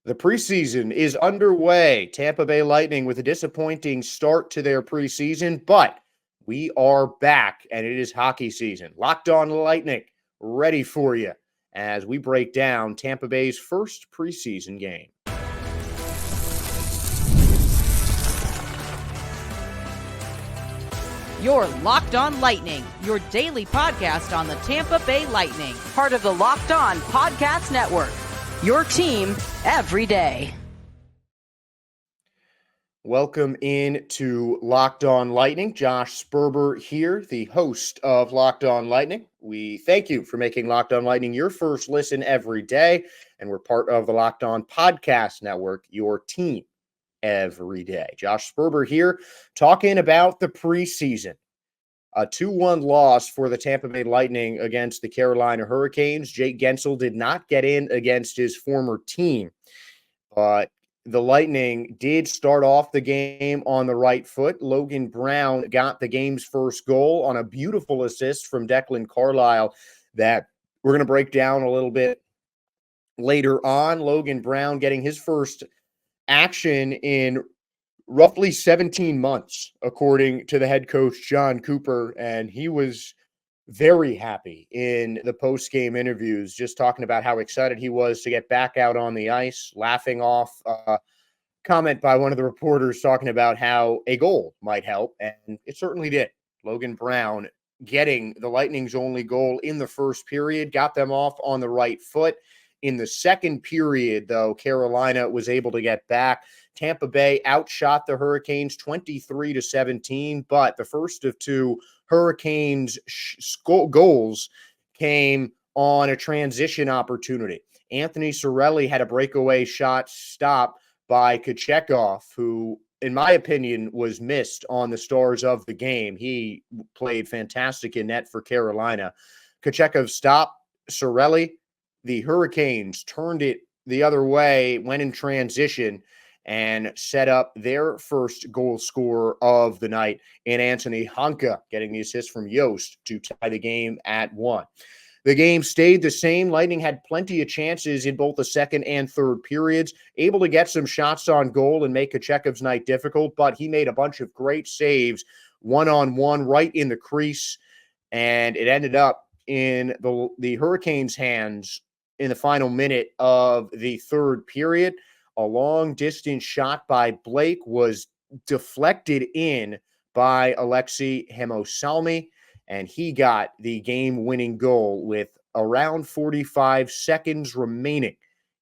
The preseason is underway. Tampa Bay Lightning with a disappointing start to their preseason, but we are back and it is hockey season. Locked On Lightning, ready for you as we break down Tampa Bay's first preseason game. You're Locked On Lightning, your daily podcast on the Tampa Bay Lightning, part of the Locked On Podcast Network, your team every day. Welcome in to Locked On Lightning. Josh Sperber here, the host of Locked On Lightning. We thank you for making Locked On Lightning your first listen every day, and we're part of the Locked On Podcast Network, your team every day. Josh Sperber here talking about the preseason. A 2-1 loss for the Tampa Bay Lightning against the Carolina Hurricanes. Jake Guentzel did not get in against his former team, but the Lightning did start off the game on the right foot. Logan Brown got the game's first goal on a beautiful assist from Declan Carlisle that we're going to break down a little bit later on. Logan Brown getting his first action in roughly 17 months, according to the head coach, John Cooper, and he was very happy in the post-game interviews, just talking about how excited he was to get back out on the ice, laughing off a comment by one of the reporters talking about how a goal might help, and it certainly did. Logan Brown getting the Lightning's only goal in the first period, got them off on the right foot. In the second period, though, Carolina was able to get back. Tampa Bay outshot the Hurricanes 23-17, but the first of two Hurricanes goals came on a transition opportunity. Anthony Cirelli had a breakaway shot stopped by Kochetkov, who, in my opinion, was missed on the stars of the game. He played fantastic in net for Carolina. Kochetkov stopped Cirelli. The Hurricanes turned it the other way, went in transition, and set up their first goal scorer of the night in Anthony Honka, getting the assist from Yost to tie the game at 1. The game stayed the same. Lightning had plenty of chances in both the second and third periods, able to get some shots on goal and make Kachekhov's night difficult, but he made a bunch of great saves one-on-one right in the crease, and it ended up in the Hurricanes' hands in the final minute of the third period. A long-distance shot by Blake was deflected in by Alexei Hemosalmi, and he got the game-winning goal with around 45 seconds remaining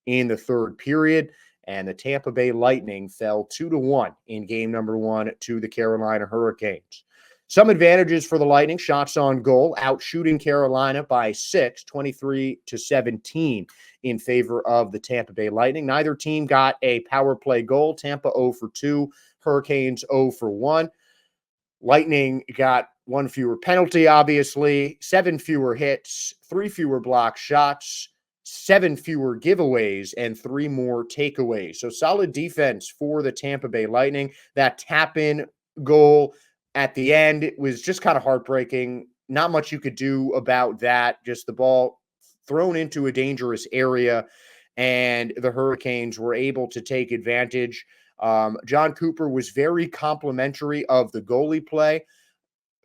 in the third period, and the Tampa Bay Lightning fell 2-1 in game number 1 to the Carolina Hurricanes. Some advantages for the Lightning: shots on goal, out shooting Carolina by 6, 23-17 in favor of the Tampa Bay Lightning. Neither team got a power play goal. Tampa 0 for 2, Hurricanes 0 for 1. Lightning got 1 fewer penalty, obviously, 7 fewer hits, 3 fewer block shots, 7 fewer giveaways, and 3 more takeaways. So solid defense for the Tampa Bay Lightning. That tap-in goal at the end, it was just kind of heartbreaking. Not much you could do about that. Just the ball thrown into a dangerous area, and the Hurricanes were able to take advantage. John Cooper was very complimentary of the goalie play.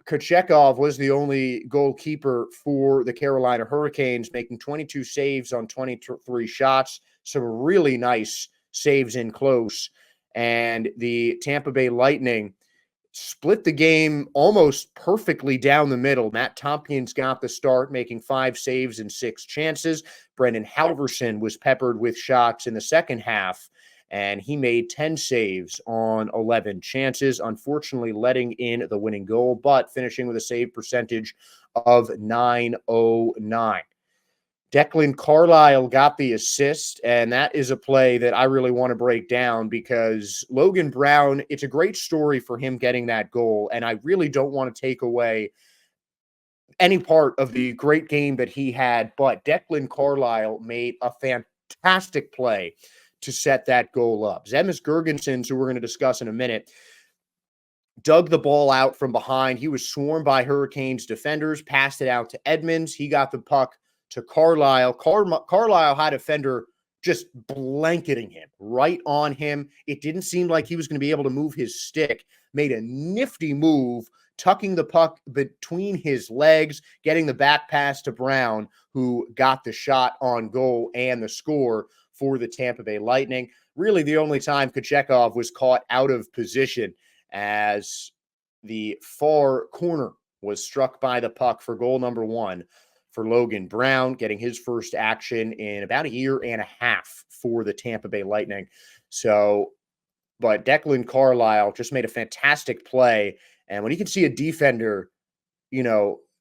Kochetkov was the only goalkeeper for the Carolina Hurricanes, making 22 saves on 23 shots. Some really nice saves in close. And the Tampa Bay Lightning split the game almost perfectly down the middle. Matt Tompkins got the start, making 5 saves and 6 chances. Brendan Halverson was peppered with shots in the second half, and he made 10 saves on 11 chances, unfortunately letting in the winning goal, but finishing with a save percentage of .909. Declan Carlisle got the assist, and that is a play that I really want to break down because Logan Brown, it's a great story for him getting that goal, and I really don't want to take away any part of the great game that he had, but Declan Carlisle made a fantastic play to set that goal up. Zemus Girgensons, who we're going to discuss in a minute, dug the ball out from behind. He was swarmed by Hurricanes defenders, passed it out to Edmonds. He got the puck to Carlisle. Carlisle had a defender just blanketing him, right on him. It didn't seem like he was going to be able to move his stick. Made a nifty move, tucking the puck between his legs, getting the back pass to Brown, who got the shot on goal and the score for the Tampa Bay Lightning. Really, the only time Kochetkov was caught out of position as the far corner was struck by the puck for goal number 1 for Logan Brown, getting his first action in about a year and a half for the Tampa Bay Lightning. So, but Declan Carlisle just made a fantastic play. And when you can see a defender,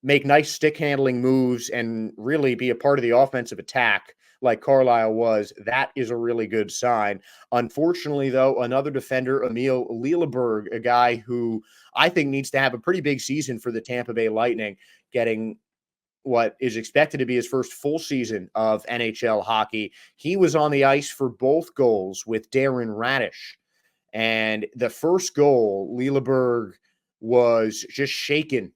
make nice stick handling moves and really be a part of the offensive attack like Carlisle was, that is a really good sign. Unfortunately, though, another defender, Emil Lilleberg, a guy who I think needs to have a pretty big season for the Tampa Bay Lightning, getting what is expected to be his first full season of NHL hockey. He was on the ice for both goals with Darren Radish. And the first goal, Lilleberg was just shaken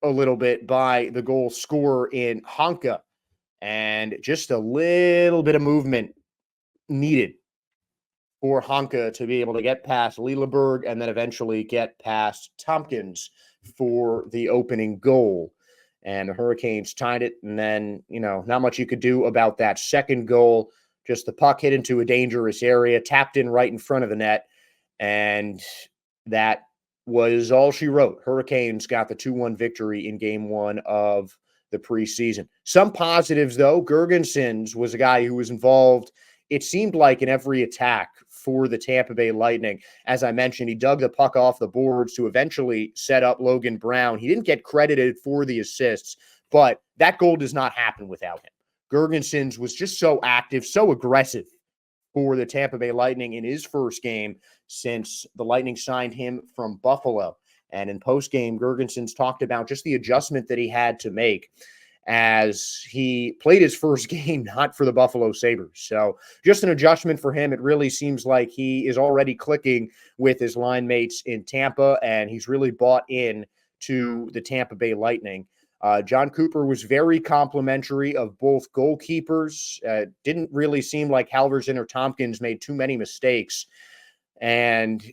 a little bit by the goal scorer in Honka. And just a little bit of movement needed for Honka to be able to get past Lilleberg and then eventually get past Tompkins for the opening goal. And the Hurricanes tied it. And then, not much you could do about that second goal. Just the puck hit into a dangerous area, tapped in right in front of the net. And that was all she wrote. Hurricanes got the 2-1 victory in game 1 of the preseason. Some positives, though. Girgensons was a guy who was involved, it seemed like, in every attack for the Tampa Bay Lightning. As I mentioned, he dug the puck off the boards to eventually set up Logan Brown. He didn't get credited for the assists, but that goal does not happen without him. Girgensons was just so active, so aggressive for the Tampa Bay Lightning in his first game since the Lightning signed him from Buffalo. And in postgame, Girgensons talked about just the adjustment that he had to make as he played his first game, not for the Buffalo Sabres. So just an adjustment for him. It really seems like he is already clicking with his line mates in Tampa, and he's really bought in to the Tampa Bay Lightning. John Cooper was very complimentary of both goalkeepers. Didn't really seem like Halverson or Tompkins made too many mistakes. And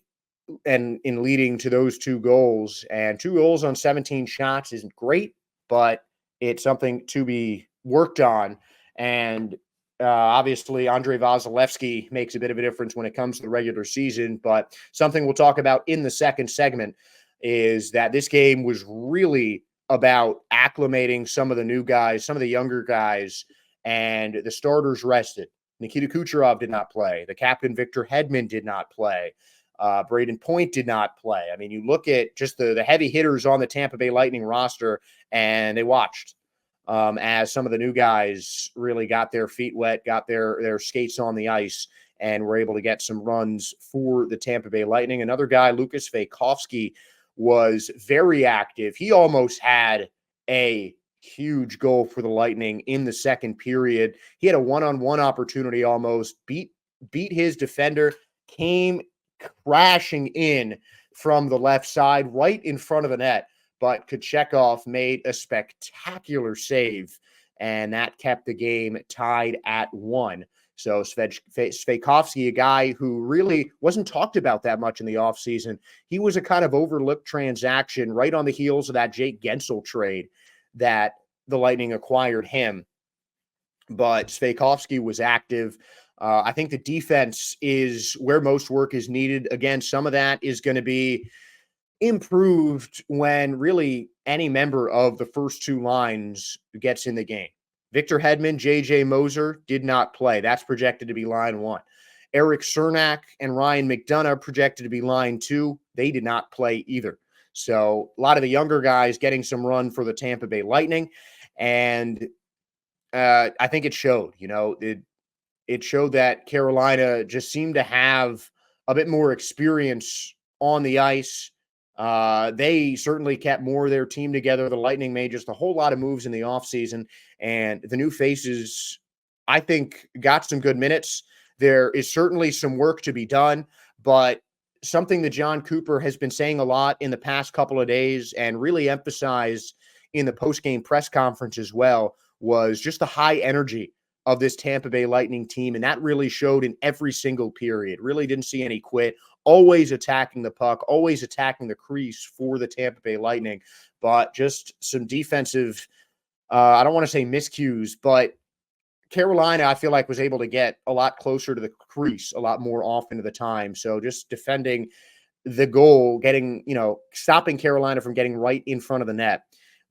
in leading to those 2 goals, and 2 goals on 17 shots isn't great, but it's something to be worked on. And obviously, Andrei Vasilevsky makes a bit of a difference when it comes to the regular season. But something we'll talk about in the second segment is that this game was really about acclimating some of the new guys, some of the younger guys, and the starters rested. Nikita Kucherov did not play. The captain, Victor Hedman, did not play. Braden Point did not play. I mean, you look at just the heavy hitters on the Tampa Bay Lightning roster, and they watched as some of the new guys really got their feet wet, got their skates on the ice, and were able to get some runs for the Tampa Bay Lightning. Another guy, Lucas Vakovsky, was very active. He almost had a huge goal for the Lightning in the second period. He had a one-on-one opportunity almost, beat his defender, came crashing in from the left side right in front of the net, but Kochetkov made a spectacular save, and that kept the game tied at 1. So Svejkovsky, a guy who really wasn't talked about that much in the offseason, he was a kind of overlooked transaction right on the heels of that Jake Gensel trade that the Lightning acquired him. But Svejkovsky was active. I think the defense is where most work is needed. Again, some of that is going to be improved when really any member of the first 2 lines gets in the game. Victor Hedman, J.J. Moser did not play. That's projected to be line 1. Eric Cernak and Ryan McDonough projected to be line 2. They did not play either. So a lot of the younger guys getting some run for the Tampa Bay Lightning. And I think it showed, it showed that Carolina just seemed to have a bit more experience on the ice. They certainly kept more of their team together. The Lightning made just a whole lot of moves in the offseason, and the new faces, I think, got some good minutes. There is certainly some work to be done, but something that John Cooper has been saying a lot in the past couple of days and really emphasized in the post-game press conference as well was just the high energy of this Tampa Bay Lightning team, and that really showed in every single period. Really didn't see any quit. Always attacking the puck, always attacking the crease for the Tampa Bay Lightning, but just some defensive, I don't want to say miscues, but Carolina, I feel like, was able to get a lot closer to the crease a lot more often of the time. So just defending the goal, getting, stopping Carolina from getting right in front of the net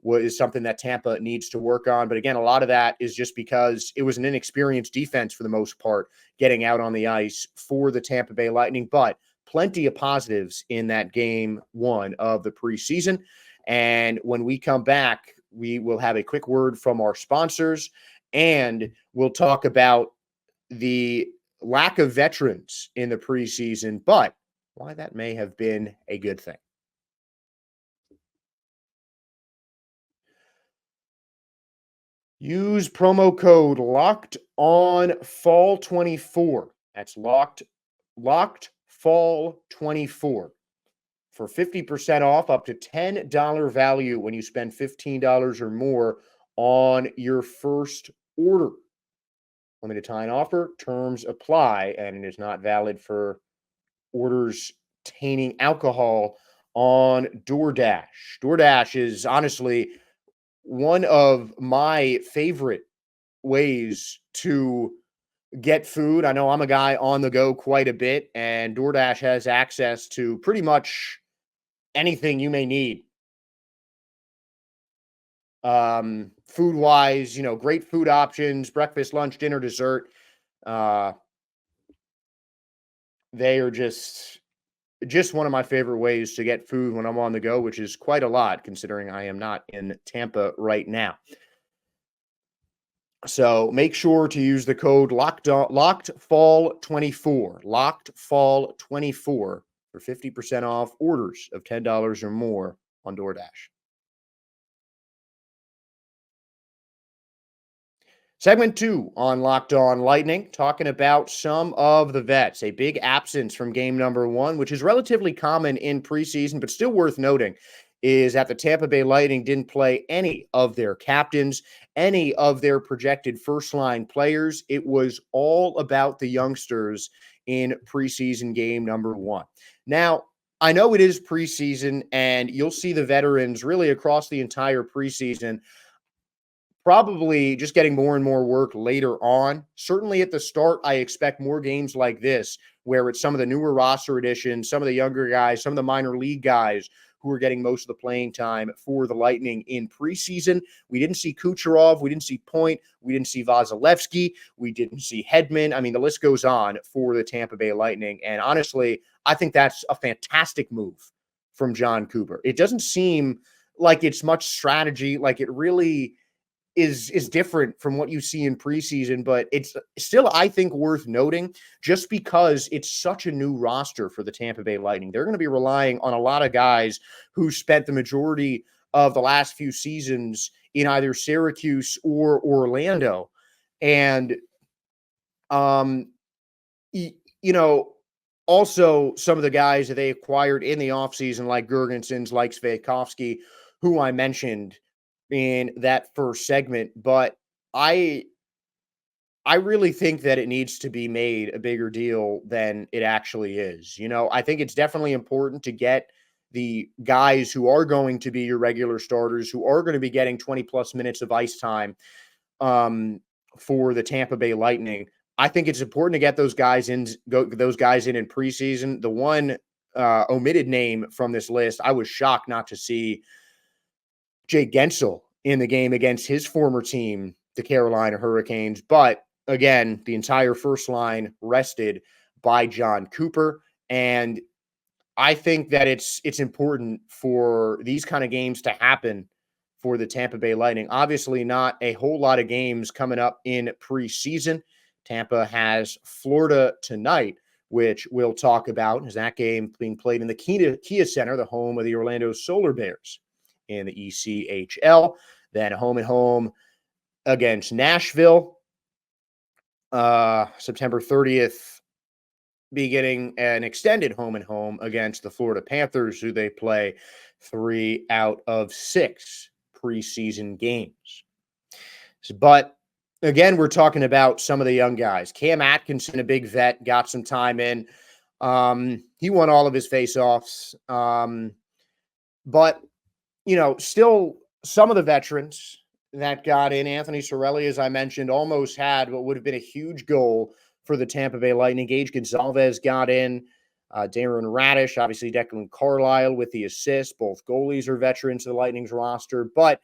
is something that Tampa needs to work on. But again, a lot of that is just because it was an inexperienced defense for the most part, getting out on the ice for the Tampa Bay Lightning. But plenty of positives in that game one of the preseason. And when we come back, we will have a quick word from our sponsors, and we'll talk about the lack of veterans in the preseason, but why that may have been a good thing. Use promo code LOCKEDONFALL24. That's locked fall24 for 50% off, up to $10 value when you spend $15 or more on your first order. Limited time offer, terms apply, and it is not valid for orders containing alcohol on DoorDash. DoorDash is honestly one of my favorite ways to get food. I know I'm a guy on the go quite a bit, and DoorDash has access to pretty much anything you may need. Food wise, great food options, breakfast, lunch, dinner, dessert. They are just one of my favorite ways to get food when I'm on the go, which is quite a lot considering I am not in Tampa right now. So make sure to use the code LOCKEDFALL24, LOCKEDFALL24 for 50% off orders of $10 or more on DoorDash. Segment 2 on Locked On Lightning, talking about some of the vets. A big absence from game number 1, which is relatively common in preseason, but still worth noting, is that the Tampa Bay Lightning didn't play any of their captains, any of their projected first-line players. It was all about the youngsters in preseason game number 1. Now, I know it is preseason, and you'll see the veterans really across the entire preseason probably just getting more and more work later on. Certainly at the start, I expect more games like this, where it's some of the newer roster additions, some of the younger guys, some of the minor league guys who are getting most of the playing time for the Lightning in preseason. We didn't see Kucherov. We didn't see Point. We didn't see Vasilevsky. We didn't see Hedman. I mean, the list goes on for the Tampa Bay Lightning. And honestly, I think that's a fantastic move from Jon Cooper. It doesn't seem like it's much strategy, like it really is different from what you see in preseason, but it's still, I think, worth noting just because it's such a new roster for the Tampa Bay Lightning. They're going to be relying on a lot of guys who spent the majority of the last few seasons in either Syracuse or Orlando. And, also some of the guys that they acquired in the offseason, like Girgensons, like Svakovsky, who I mentioned in that first segment, but I really think that it needs to be made a bigger deal than it actually is. I think it's definitely important to get the guys who are going to be your regular starters, who are going to be getting 20 plus minutes of ice time for the Tampa Bay Lightning. I think it's important to get those guys in preseason. The one omitted name from this list, I was shocked not to see Jake Gensel in the game against his former team, the Carolina Hurricanes. But again, the entire first line rested by Jon Cooper. And I think that it's important for these kind of games to happen for the Tampa Bay Lightning. Obviously, not a whole lot of games coming up in preseason. Tampa has Florida tonight, which we'll talk about, as that game being played in the Kia Center, the home of the Orlando Solar Bears in the ECHL. Then home and home against Nashville, September 30th, beginning an extended home and home against the Florida Panthers, who they play 3 out of 6 preseason games. But again, we're talking about some of the young guys. Cam Atkinson, a big vet, got some time in. He won all of his faceoffs. But, still some of the veterans that got in, Anthony Cirelli, as I mentioned, almost had what would have been a huge goal for the Tampa Bay Lightning. Gage Gonzalez got in. Darren Radish, obviously Declan Carlisle with the assist. Both goalies are veterans of the Lightning's roster. But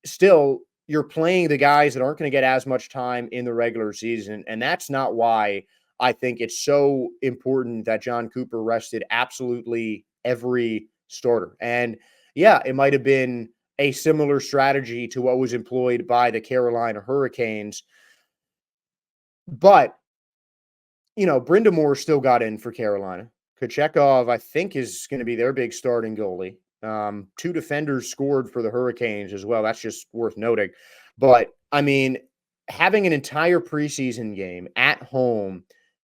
still, you're playing the guys that aren't going to get as much time in the regular season. And that's not why I think it's so important that John Cooper rested absolutely every starter. And yeah, it might have been a similar strategy to what was employed by the Carolina Hurricanes. But, Brindamore still got in for Carolina. Kochekov, I think, is going to be their big starting goalie. Two defenders scored for the Hurricanes as well. That's just worth noting. But, having an entire preseason game at home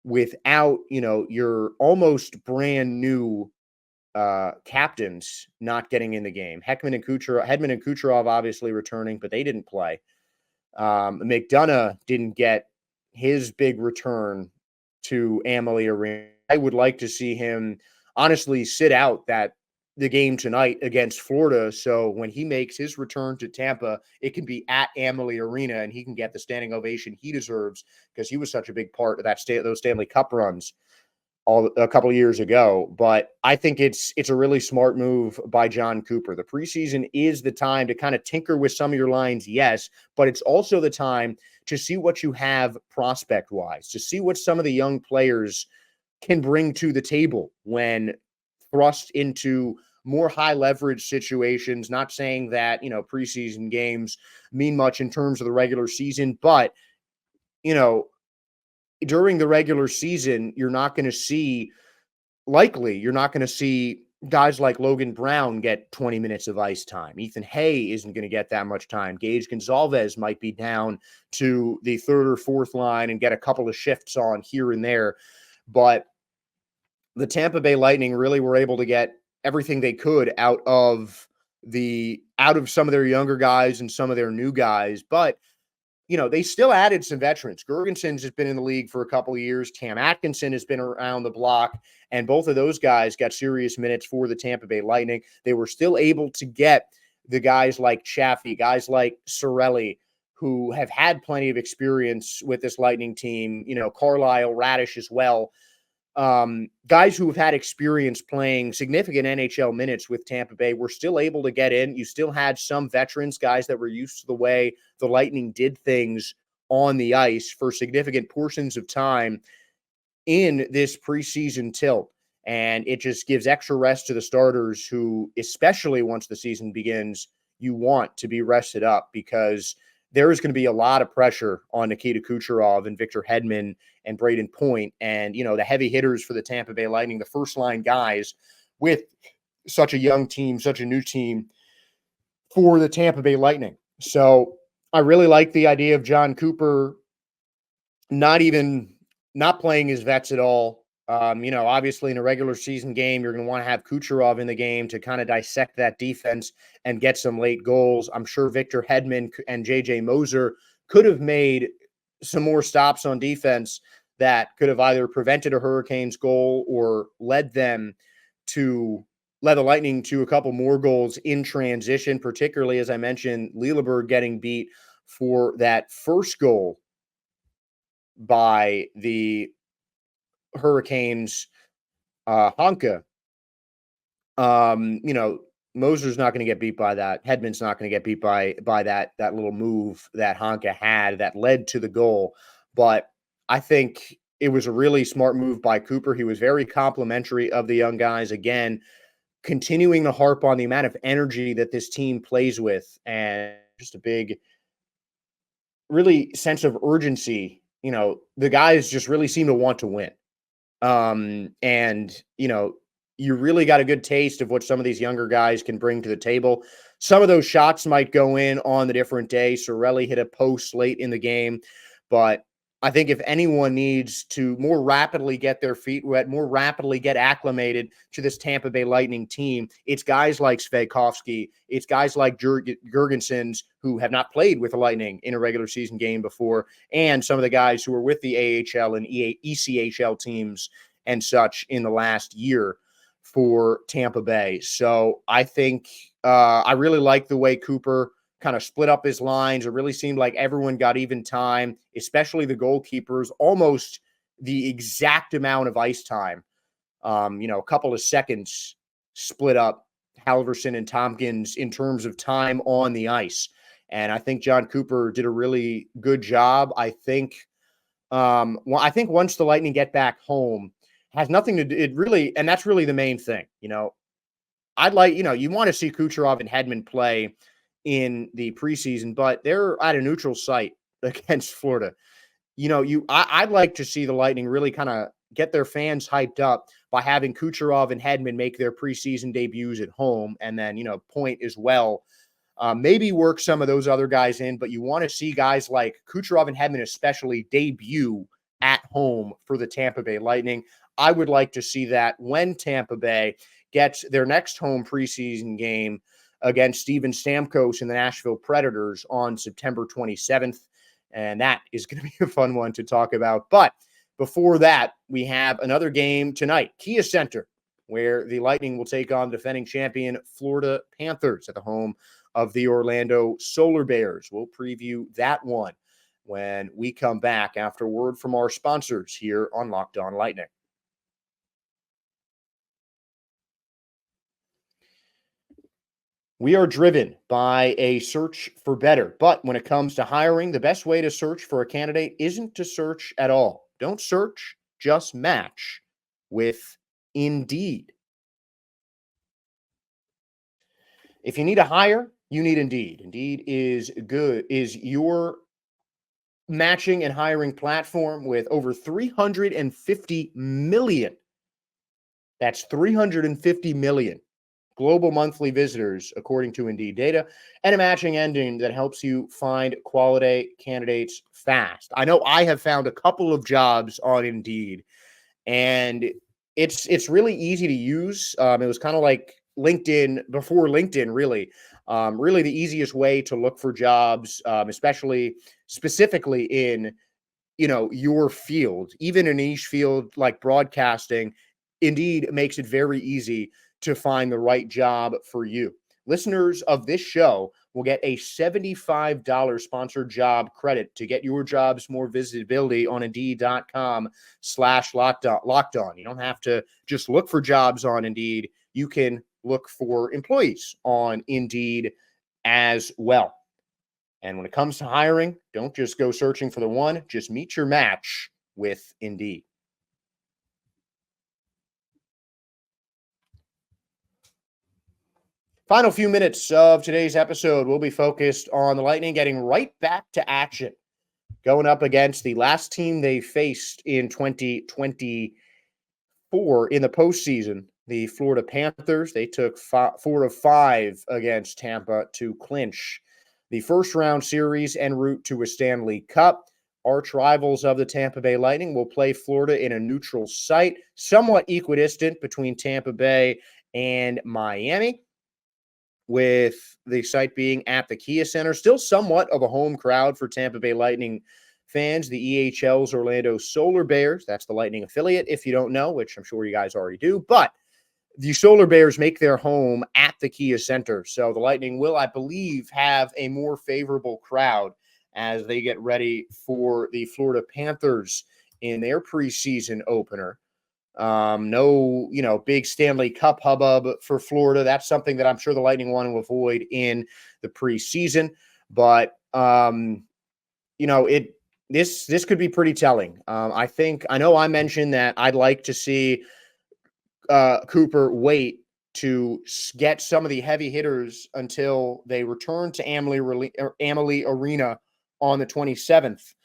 without, your almost brand new captains not getting in the game. Hedman and Kucherov obviously returning, but they didn't play. McDonough didn't get his big return to Amalie Arena. I would like to see him honestly sit out the game tonight against Florida. So when he makes his return to Tampa, it can be at Amalie Arena and he can get the standing ovation he deserves because he was such a big part of those Stanley Cup runs a couple of years ago. But I think it's a really smart move by John Cooper. The preseason is the time to kind of tinker with some of your lines, yes, but it's also the time to see what you have prospect-wise, to see what some of the young players can bring to the table when thrust into more high leverage situations. Not saying that, preseason games mean much in terms of the regular season, but, during the regular season, you're not going to see guys like Logan Brown get 20 minutes of ice time. Ethan Hay isn't going to get that much time. Gage Gonzalez might be down to the third or fourth line and get a couple of shifts on here and there. But the Tampa Bay Lightning really were able to get everything they could out of some of their younger guys and some of their new guys. But they still added some veterans. Gergensen's has been in the league for a couple of years. Cam Atkinson has been around the block, and both of those guys got serious minutes for the Tampa Bay Lightning. They were still able to get the guys like Chaffee, guys like Cirelli, who have had plenty of experience with this Lightning team, Carlisle, Radish as well. Guys who have had experience playing significant NHL minutes with Tampa Bay were still able to get in. You still had some veterans, guys that were used to the way the Lightning did things on the ice for significant portions of time in this preseason tilt. And it just gives extra rest to the starters who, especially once the season begins, you want to be rested up because there is going to be a lot of pressure on Nikita Kucherov and Victor Hedman and Braden Point and, the heavy hitters for the Tampa Bay Lightning, the first line guys with such a young team, such a new team for the Tampa Bay Lightning. So I really like the idea of John Cooper not playing his vets at all. Obviously in a regular season game, you're going to want to have Kucherov in the game to kind of dissect that defense and get some late goals. I'm sure Victor Hedman and JJ Moser could have made some more stops on defense that could have either prevented a Hurricanes goal or led the Lightning to a couple more goals in transition, particularly, as I mentioned, Lilleberg getting beat for that first goal by the Hurricanes, Honka. Moser's not going to get beat by that. Hedman's not going to get beat by that little move that Honka had that led to the goal. But I think it was a really smart move by Cooper. He was very complimentary of the young guys. Again, continuing to harp on the amount of energy that this team plays with and just a big, really sense of urgency. The guys just really seem to want to win. You really got a good taste of what some of these younger guys can bring to the table. Some of those shots might go in on the different day. Cirelli hit a post late in the game, but I think if anyone needs to more rapidly get their feet wet, more rapidly get acclimated to this Tampa Bay Lightning team, it's guys like Svejkovsky, it's guys like Jurgensen's who have not played with the Lightning in a regular season game before, and some of the guys who are with the AHL and ECHL teams and such in the last year for Tampa Bay. So I think I really like the way Cooper kind of split up his lines. It really seemed like everyone got even time, especially the goalkeepers, almost the exact amount of ice time. A couple of seconds split up Halverson and Tompkins in terms of time on the ice. And I think John Cooper did a really good job. I think once the Lightning get back home, has nothing to do, it really, and that's really the main thing. I'd like, you want to see Kucherov and Hedman play in the preseason, but they're at a neutral site against Florida. I'd like to see the Lightning really kind of get their fans hyped up by having Kucherov and Hedman make their preseason debuts at home, and then, Point as well. Maybe work some of those other guys in, but you want to see guys like Kucherov and Hedman especially debut at home for the Tampa Bay Lightning. I would like to see that when Tampa Bay gets their next home preseason game against Steven Stamkos and the Nashville Predators on September 27th. And that is going to be a fun one to talk about. But before that, we have another game tonight, Kia Center, where the Lightning will take on defending champion Florida Panthers at the home of the Orlando Solar Bears. We'll preview that one when we come back after word from our sponsors here on Locked On Lightning. We are driven by a search for better, but when it comes to hiring, the best way to search for a candidate isn't to search at all. Don't search, just match with Indeed. If you need a hire, you need Indeed. Indeed is your matching and hiring platform with over 350 million. That's 350 million global monthly visitors, according to Indeed data, and a matching engine that helps you find quality candidates fast. I know I have found a couple of jobs on Indeed, and it's really easy to use. It was kind of like LinkedIn before LinkedIn, really. Really the easiest way to look for jobs, especially specifically in, your field, even a niche field like broadcasting. Indeed makes it very easy to find the right job for you. Listeners of this show will get a $75 sponsored job credit to get your jobs more visibility on Indeed.com/locked on. You don't have to just look for jobs on Indeed. You can look for employees on Indeed as well. And when it comes to hiring, don't just go searching for the one, just meet your match with Indeed. Final few minutes of today's episode will be focused on the Lightning getting right back to action, going up against the last team they faced in 2024 in the postseason, the Florida Panthers. They took 4 of 5 against Tampa to clinch the first round series en route to a Stanley Cup. Arch rivals of the Tampa Bay Lightning will play Florida in a neutral site, somewhat equidistant between Tampa Bay and Miami, with the site being at the Kia Center. Still somewhat of a home crowd for Tampa Bay Lightning fans. The EHL's Orlando Solar Bears, that's the Lightning affiliate, if you don't know, which I'm sure you guys already do. But the Solar Bears make their home at the Kia Center. So the Lightning will, I believe, have a more favorable crowd as they get ready for the Florida Panthers in their preseason opener. No, big Stanley Cup hubbub for Florida. That's something that I'm sure the Lightning want to avoid in the preseason. But, this could be pretty telling. I know I mentioned that I'd like to see Cooper wait to get some of the heavy hitters until they return to Amalie Arena on the 27th.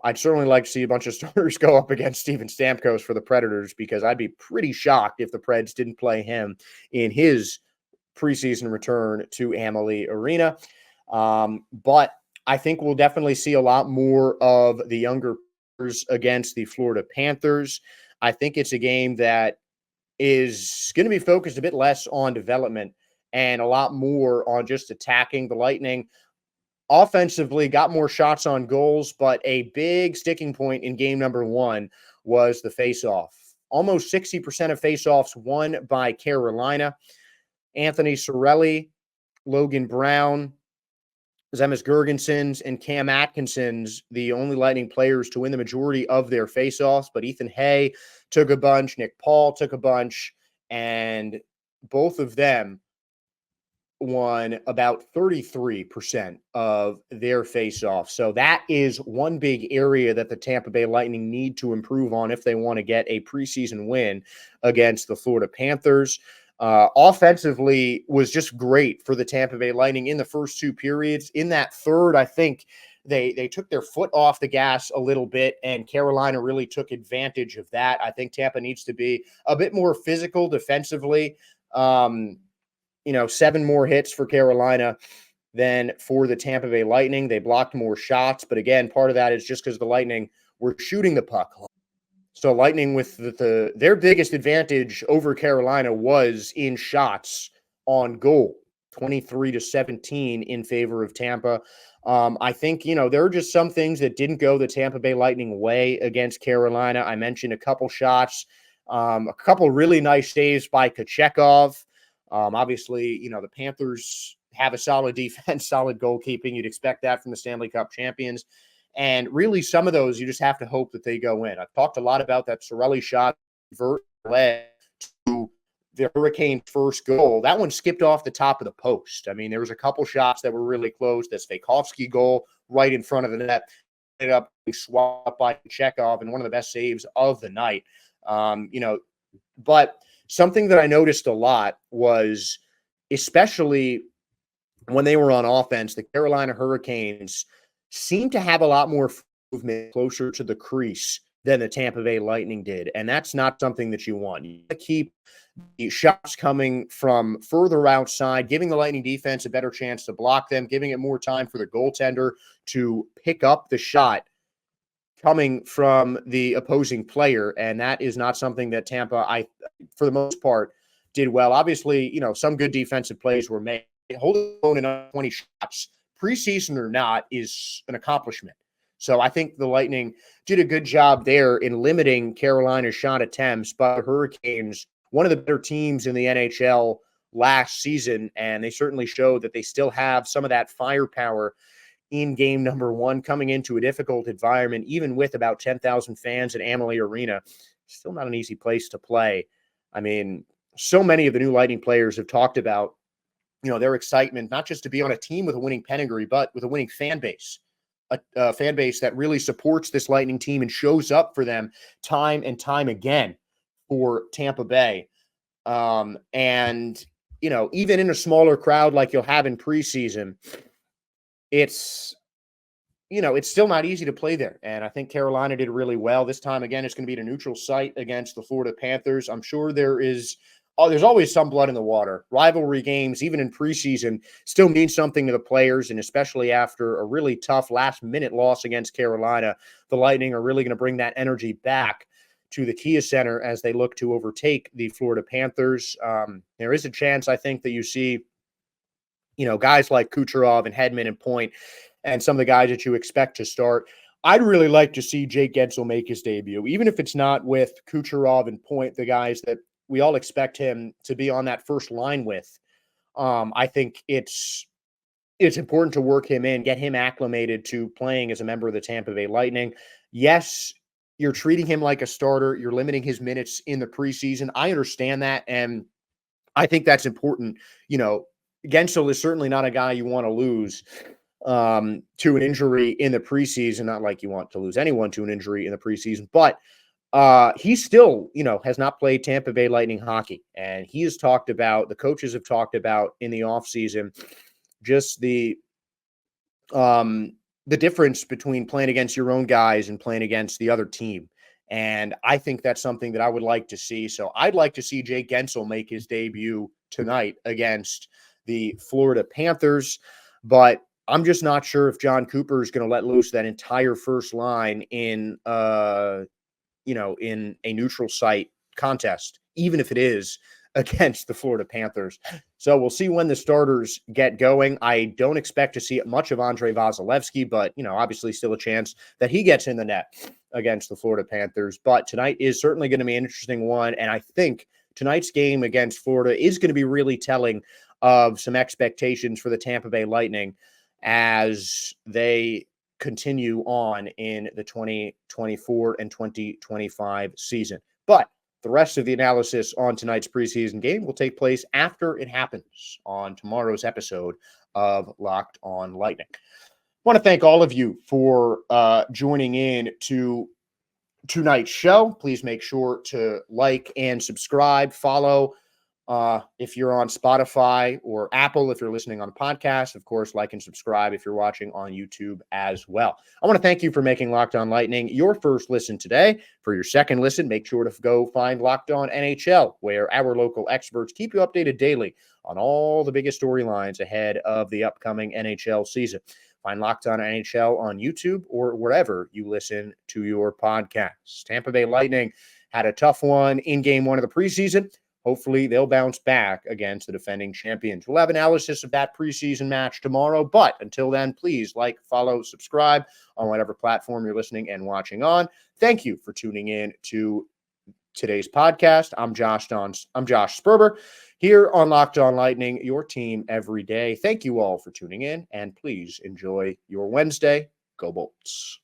I'd certainly like to see a bunch of starters go up against Steven Stamkos for the Predators, because I'd be pretty shocked if the Preds didn't play him in his preseason return to Amalie Arena. But I think we'll definitely see a lot more of the younger players against the Florida Panthers. I think it's a game that is going to be focused a bit less on development and a lot more on just attacking. The Lightning offensively got more shots on goals, but a big sticking point in game number one was the faceoff. Almost 60% of faceoffs won by Carolina. Anthony Cirelli, Logan Brown, Zemus Girgensons, and Cam Atkinson's the only Lightning players to win the majority of their faceoffs, but Ethan Hay took a bunch, Nick Paul took a bunch, and both of them won about 33% of their faceoffs. So that is one big area that the Tampa Bay Lightning need to improve on if they want to get a preseason win against the Florida Panthers. Offensively was just great for the Tampa Bay Lightning in the first two periods. In that third, I think they took their foot off the gas a little bit, and Carolina really took advantage of that. I think Tampa needs to be a bit more physical defensively. 7 more hits for Carolina than for the Tampa Bay Lightning. They blocked more shots, but again, part of that is just because the Lightning were shooting the puck. So Lightning with their biggest advantage over Carolina was in shots on goal, 23-17 in favor of Tampa. I think, there are just some things that didn't go the Tampa Bay Lightning way against Carolina. I mentioned a couple shots, a couple really nice saves by Kochekov. Obviously, the Panthers have a solid defense, solid goalkeeping. You'd expect that from the Stanley Cup champions. And really, some of those, you just have to hope that they go in. I've talked a lot about that Cirelli shot led to the Hurricanes' first goal. That one skipped off the top of the post. I mean, there was a couple shots that were really close. That Svejkovsky goal right in front of the net, ended up swapped by Chekhov, and one of the best saves of the night. But something that I noticed a lot was, especially when they were on offense, the Carolina Hurricanes seem to have a lot more movement closer to the crease than the Tampa Bay Lightning did. And that's not something that you want. You keep the shots coming from further outside, giving the Lightning defense a better chance to block them, giving it more time for the goaltender to pick up the shot coming from the opposing player. And that is not something that Tampa, for the most part, did well. Obviously, some good defensive plays were made. Holding on in 20 shots, preseason or not, is an accomplishment. So I think the Lightning did a good job there in limiting Carolina's shot attempts, but the Hurricanes, one of the better teams in the NHL last season, and they certainly showed that they still have some of that firepower in game number one, coming into a difficult environment, even with about 10,000 fans at Amalie Arena. Still not an easy place to play. I mean, so many of the new Lightning players have talked about their excitement, not just to be on a team with a winning pedigree, but with a winning fan base, a fan base that really supports this Lightning team and shows up for them time and time again for Tampa Bay. And, even in a smaller crowd like you'll have in preseason, it's still not easy to play there. And I think Carolina did really well. This time, again, it's going to be at a neutral site against the Florida Panthers. I'm sure there's always some blood in the water. Rivalry games, even in preseason, still mean something to the players, and especially after a really tough last-minute loss against Carolina, the Lightning are really going to bring that energy back to the Kia Center as they look to overtake the Florida Panthers. There is a chance, I think, that you see, guys like Kucherov and Hedman and Point and some of the guys that you expect to start. I'd really like to see Jake Gensel make his debut, even if it's not with Kucherov and Point, the guys that we all expect him to be on that first line with. I think it's important to work him in, get him acclimated to playing as a member of the Tampa Bay Lightning. Yes, you're treating him like a starter. You're limiting his minutes in the preseason. I understand that, and I think that's important. Gensel is certainly not a guy you want to lose to an injury in the preseason. Not like you want to lose anyone to an injury in the preseason, but he still, has not played Tampa Bay Lightning hockey. And the coaches have talked about in the offseason, just the difference between playing against your own guys and playing against the other team. And I think that's something that I would like to see. So I'd like to see Jake Gensel make his debut tonight against the Florida Panthers. But I'm just not sure if John Cooper is going to let loose that entire first line in in a neutral site contest, even if it is against the Florida Panthers. So we'll see when the starters get going. I don't expect to see much of Andrei Vasilevsky, but, obviously still a chance that he gets in the net against the Florida Panthers. But tonight is certainly going to be an interesting one. And I think tonight's game against Florida is going to be really telling of some expectations for the Tampa Bay Lightning as they continue on in the 2024 and 2025 season. But the rest of the analysis on tonight's preseason game will take place after it happens on tomorrow's episode of Locked On Lightning. I want to thank all of you for joining in to tonight's show. Please make sure to like and subscribe, follow if you're on Spotify or Apple, if you're listening on a podcast. Of course, like and subscribe if you're watching on YouTube as well. I want to thank you for making Locked On Lightning your first listen today. For your second listen, make sure to go find Locked On NHL, where our local experts keep you updated daily on all the biggest storylines ahead of the upcoming NHL season. Find Locked On NHL on YouTube or wherever you listen to your podcasts. Tampa Bay Lightning had a tough one in Game 1 of the preseason. Hopefully, they'll bounce back against the defending champions. We'll have analysis of that preseason match tomorrow. But until then, please like, follow, subscribe on whatever platform you're listening and watching on. Thank you for tuning in to today's podcast. I'm Josh Sperber here on Locked On Lightning, your team every day. Thank you all for tuning in, and please enjoy your Wednesday. Go Bolts.